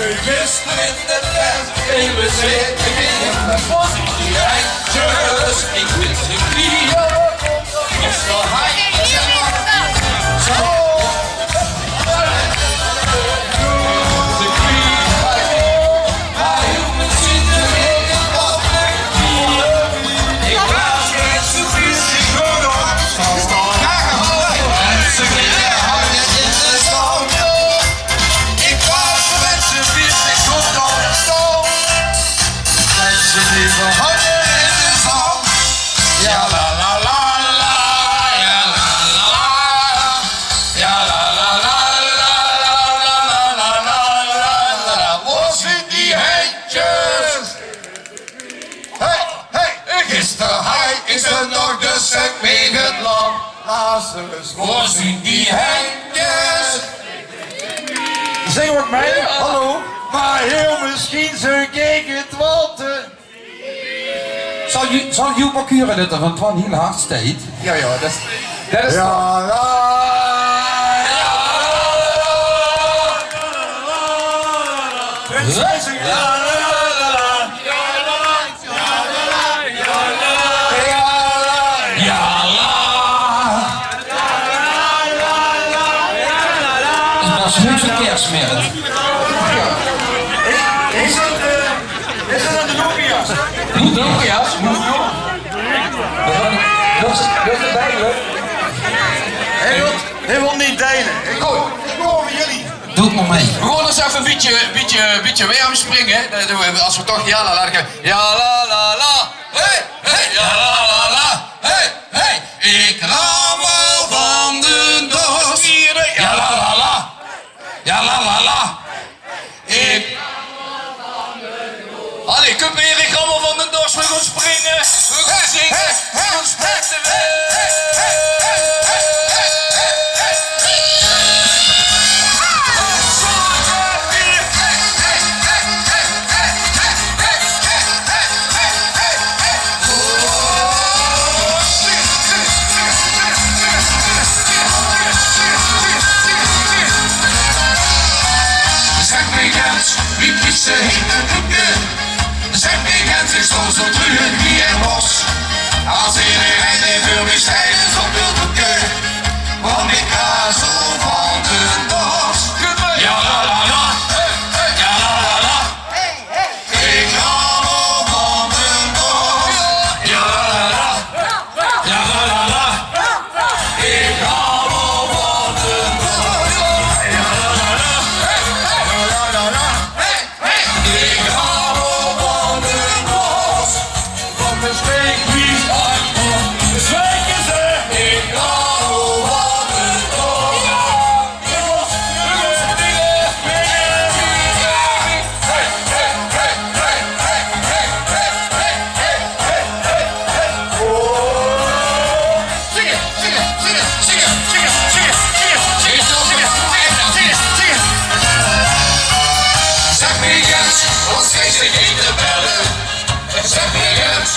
Gisteren in de tent, even zitten, was ik die eindjes. Ik wist de knieën, is de handjes en zo. De knieën, maar jongens zitten in het bad. Ik was net zo vies, ik hoor nog. Ze gingen hangen in de zon. Ik was met z'n vies, ik hoor nog een stoom. Ze liepen hangen in de zon. Ja la la la la, ja la la la. Ja la la la la la la la la la. Was in die handjes. Hey, hey, gisteren hij is er nog de stuk mee het land. Lazarus was in die handjes. Zing wat mee, hallo. Maar heel misschien zo keek het Walter. Zal Joep ook huren dat er van Twan heel hard staat? Ja, ja, dat is... Ja, dat is heus een kerstmerk. Is dat een de Nokia's? Nokia's? Dat is het duidelijk. Hij wil niet delen. Ik hoor van jullie. Doe het maar mee. We gaan eens even een beetje weer aan springen. Dat doen we, als we toch ja la la gaan. Ja la la la. Hey, hey, ja la la la. Hey, hey. Ik rammel van de doos. Ja la la la. Ja la la la. Ik... Allee, kom hier, ik rammel van de doos. We gaan springen. We gaan zingen. We gaan springen. Wie kiest ze heen en doeken? Zeg weekend is zo terug wie en los. Als iedereen de veel meer stijlen op wil doeken. Want ik ga zo van de dos. Ja la la la. Ja la la la. Ik ga van de dos. Ja la la la. Ja la la la. Ik ga van de dos. Ja la la la. Ik hou van de bos, van de steekwies uit de zweken ze. Ik hou van de bos, de bos, dingen, hey, hey, hey, hey, hey, hey, hey, hey, hey, hey, hey, hey. Oh. Zingen, zingen, zingen, zingen, zingen, zingen, zingen, zingen, zingen, zingen, zingen. Zeg weekend, ons geest ik in de bellen. Zeg weekend,